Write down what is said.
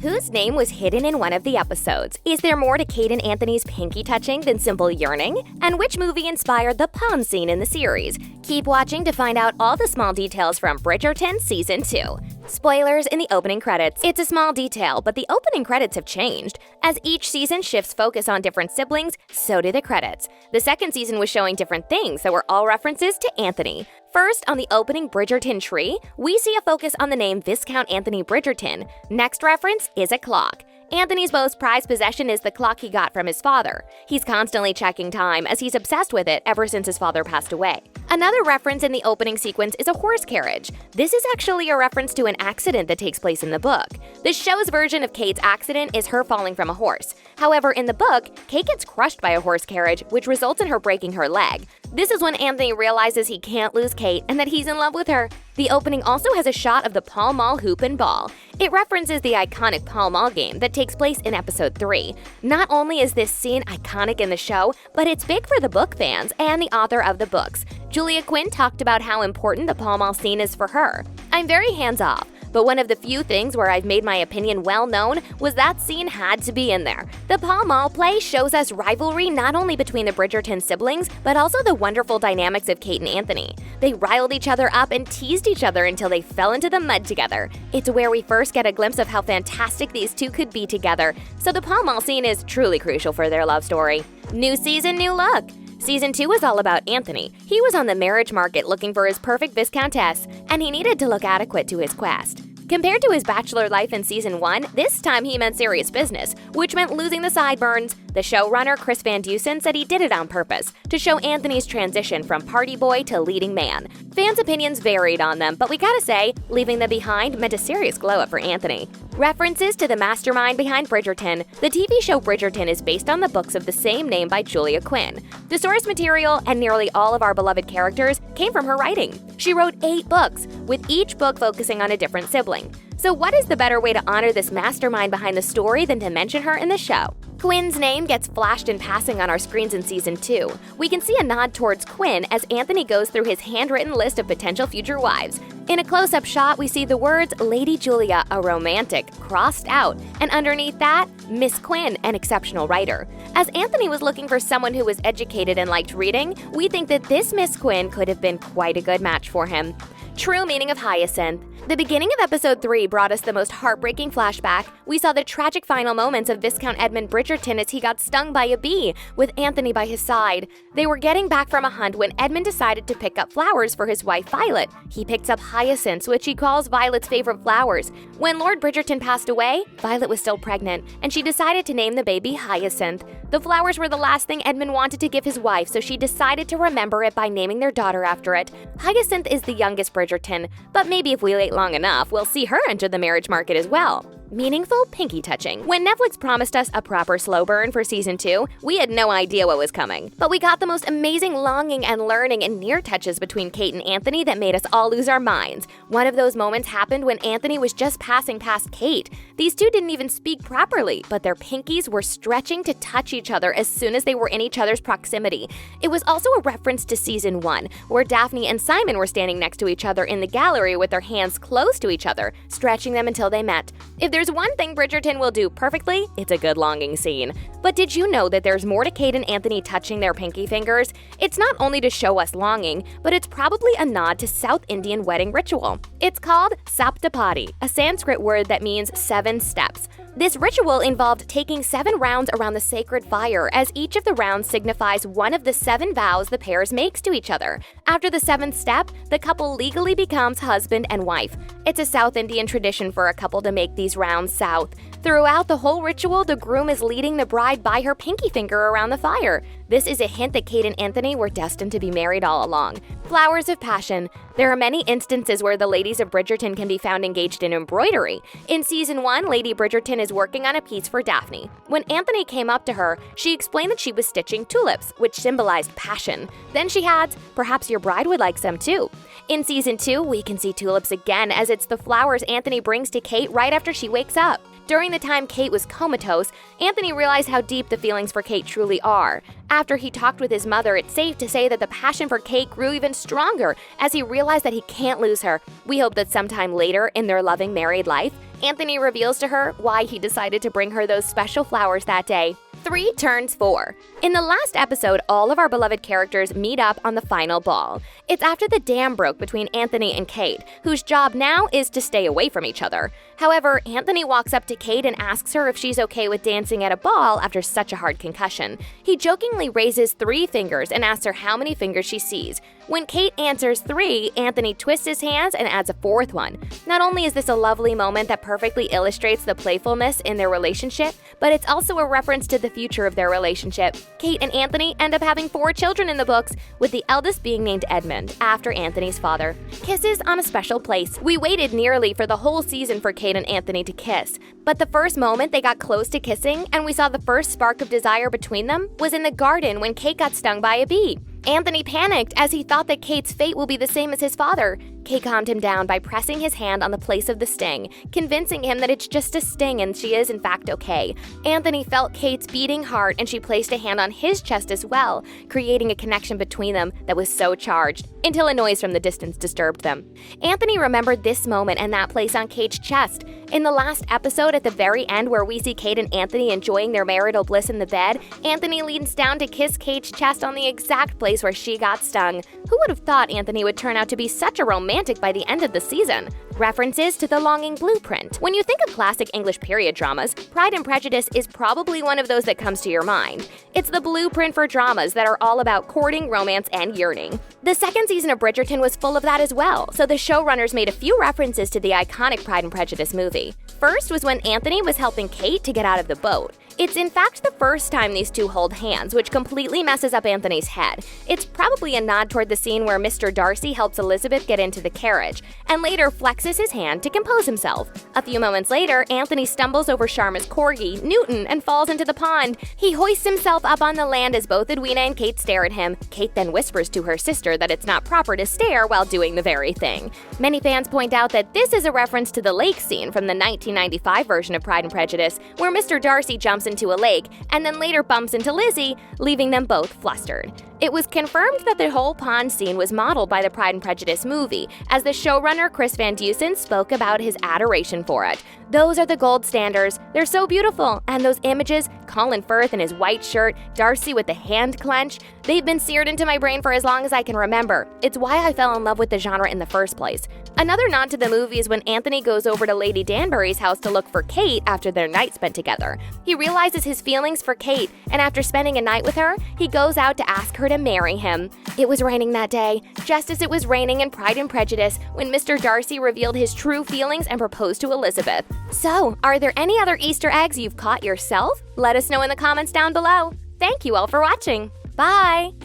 Whose name was hidden in one of the episodes? Is there more to Kate and Anthony's pinky touching than simple yearning? And which movie inspired the pond scene in the series? Keep watching to find out all the small details from Bridgerton Season 2. Spoilers in the opening credits. It's a small detail, but the opening credits have changed. As each season shifts focus on different siblings, so do the credits. The second season was showing different things that were all references to Anthony. First, on the opening Bridgerton tree, we see a focus on the name Viscount Anthony Bridgerton. Next reference is a clock. Anthony's most prized possession is the clock he got from his father. He's constantly checking time as he's obsessed with it ever since his father passed away. Another reference in the opening sequence is a horse carriage. This is actually a reference to an accident that takes place in the book. The show's version of Kate's accident is her falling from a horse. However, in the book, Kate gets crushed by a horse carriage, which results in her breaking her leg. This is when Anthony realizes he can't lose Kate and that he's in love with her. The opening also has a shot of the Pall Mall hoop and ball. It references the iconic Pall Mall game that takes place in episode 3. Not only is this scene iconic in the show, but it's big for the book fans and the author of the books. Julia Quinn talked about how important the Pall Mall scene is for her. "I'm very hands-off, but one of the few things where I've made my opinion well known was that scene had to be in there. The Pall Mall play shows us rivalry not only between the Bridgerton siblings, but also the wonderful dynamics of Kate and Anthony. They riled each other up and teased each other until they fell into the mud together. It's where we first get a glimpse of how fantastic these two could be together, so the Pall Mall scene is truly crucial for their love story." New season, new look. Season 2 was all about Anthony. He was on the marriage market looking for his perfect viscountess, and he needed to look adequate to his quest. Compared to his bachelor life in Season 1, this time he meant serious business, which meant losing the sideburns. The showrunner, Chris Van Dusen, said he did it on purpose, to show Anthony's transition from party boy to leading man. Fans' opinions varied on them, but we gotta say, leaving them behind meant a serious glow-up for Anthony. References to the mastermind behind Bridgerton. The TV show Bridgerton is based on the books of the same name by Julia Quinn. The source material and nearly all of our beloved characters came from her writing. She wrote 8 books, with each book focusing on a different sibling. So what is the better way to honor this mastermind behind the story than to mention her in the show? Quinn's name gets flashed in passing on our screens in Season 2. We can see a nod towards Quinn as Anthony goes through his handwritten list of potential future wives. In a close-up shot, we see the words Lady Julia, a romantic, crossed out, and underneath that, Miss Quinn, an exceptional writer. As Anthony was looking for someone who was educated and liked reading, we think that this Miss Quinn could have been quite a good match for him. True meaning of Hyacinth. The beginning of episode 3 brought us the most heartbreaking flashback. We saw the tragic final moments of Viscount Edmund Bridgerton as he got stung by a bee, with Anthony by his side. They were getting back from a hunt when Edmund decided to pick up flowers for his wife Violet. He picks up hyacinths, which he calls Violet's favorite flowers. When Lord Bridgerton passed away, Violet was still pregnant, and she decided to name the baby Hyacinth. The flowers were the last thing Edmund wanted to give his wife, so she decided to remember it by naming their daughter after it. Hyacinth is the youngest Bridgerton, but maybe if we wait long enough, we'll see her enter the marriage market as well. Meaningful pinky touching. When Netflix promised us a proper slow burn for Season 2, we had no idea what was coming. But we got the most amazing longing and learning and near touches between Kate and Anthony that made us all lose our minds. One of those moments happened when Anthony was just passing past Kate. These two didn't even speak properly, but their pinkies were stretching to touch each other as soon as they were in each other's proximity. It was also a reference to Season 1, where Daphne and Simon were standing next to each other in the gallery with their hands close to each other, stretching them until they met. If there's one thing Bridgerton will do perfectly, it's a good longing scene. But did you know that there's more to Kate and Anthony touching their pinky fingers? It's not only to show us longing, but it's probably a nod to South Indian wedding ritual. It's called Saptapadi, a Sanskrit word that means 7 steps. This ritual involved taking 7 rounds around the sacred fire, as each of the rounds signifies one of the 7 vows the pairs makes to each other. After the 7th step, the couple legally becomes husband and wife. It's a South Indian tradition for a couple to make these rounds south. Throughout the whole ritual, the groom is leading the bride by her pinky finger around the fire. This is a hint that Kate and Anthony were destined to be married all along. Flowers of passion. There are many instances where the ladies of Bridgerton can be found engaged in embroidery. In Season 1, Lady Bridgerton is working on a piece for Daphne. When Anthony came up to her, she explained that she was stitching tulips, which symbolized passion. Then she adds, "Perhaps your bride would like some too." In Season 2, we can see tulips again, as it's the flowers Anthony brings to Kate right after she wakes up. During the time Kate was comatose, Anthony realized how deep the feelings for Kate truly are. After he talked with his mother, it's safe to say that the passion for Kate grew even stronger as he realized that he can't lose her. We hope that sometime later in their loving married life, Anthony reveals to her why he decided to bring her those special flowers that day. 3 turns 4. In the last episode, all of our beloved characters meet up on the final ball. It's after the dam broke between Anthony and Kate, whose job now is to stay away from each other. However, Anthony walks up to Kate and asks her if she's okay with dancing at a ball after such a hard concussion. He jokingly raises 3 fingers and asks her how many fingers she sees. When Kate answers 3, Anthony twists his hands and adds a 4th one. Not only is this a lovely moment that perfectly illustrates the playfulness in their relationship, but it's also a reference to the future of their relationship. Kate and Anthony end up having 4 children in the books, with the eldest being named Edmund, after Anthony's father. Kisses on a special place. We waited nearly for the whole season for Kate and Anthony to kiss, but the first moment they got close to kissing and we saw the first spark of desire between them was in the garden when Kate got stung by a bee. Anthony panicked as he thought that Kate's fate will be the same as his father. Kate calmed him down by pressing his hand on the place of the sting, convincing him that it's just a sting and she is in fact okay. Anthony felt Kate's beating heart and she placed a hand on his chest as well, creating a connection between them that was so charged, until a noise from the distance disturbed them. Anthony remembered this moment and that place on Kate's chest. In the last episode at the very end where we see Kate and Anthony enjoying their marital bliss in the bed, Anthony leans down to kiss Kate's chest on the exact place where she got stung. Who would have thought Anthony would turn out to be such a romantic by the end of the season? References to the longing blueprint. When you think of classic English period dramas, Pride and Prejudice is probably one of those that comes to your mind. It's the blueprint for dramas that are all about courting, romance, and yearning. The second season of Bridgerton was full of that as well, so the showrunners made a few references to the iconic Pride and Prejudice movie. First was when Anthony was helping Kate to get out of the boat. It's in fact the first time these two hold hands, which completely messes up Anthony's head. It's probably a nod toward the scene where Mr. Darcy helps Elizabeth get into the carriage, and later flexes his hand to compose himself. A few moments later, Anthony stumbles over Sharma's corgi, Newton, and falls into the pond. He hoists himself up on the land as both Edwina and Kate stare at him. Kate then whispers to her sister that it's not proper to stare while doing the very thing. Many fans point out that this is a reference to the lake scene from the 1995 version of Pride and Prejudice, where Mr. Darcy jumps into a lake and then later bumps into Lizzie, leaving them both flustered. It was confirmed that the whole pond scene was modeled by the Pride and Prejudice movie, as the showrunner Chris Van Dusen spoke about his adoration for it. Those are the gold standards. They're so beautiful, and those images, Colin Firth in his white shirt, Darcy with the hand clench, they've been seared into my brain for as long as I can remember. It's why I fell in love with the genre in the first place. Another nod to the movie is when Anthony goes over to Lady Danbury's house to look for Kate after their night spent together. He realizes his feelings for Kate, and after spending a night with her, he goes out to ask her to marry him. It was raining that day, just as it was raining in Pride and Prejudice when Mr. Darcy revealed his true feelings and proposed to Elizabeth. So, are there any other Easter eggs you've caught yourself? Let us know in the comments down below. Thank you all for watching. Bye!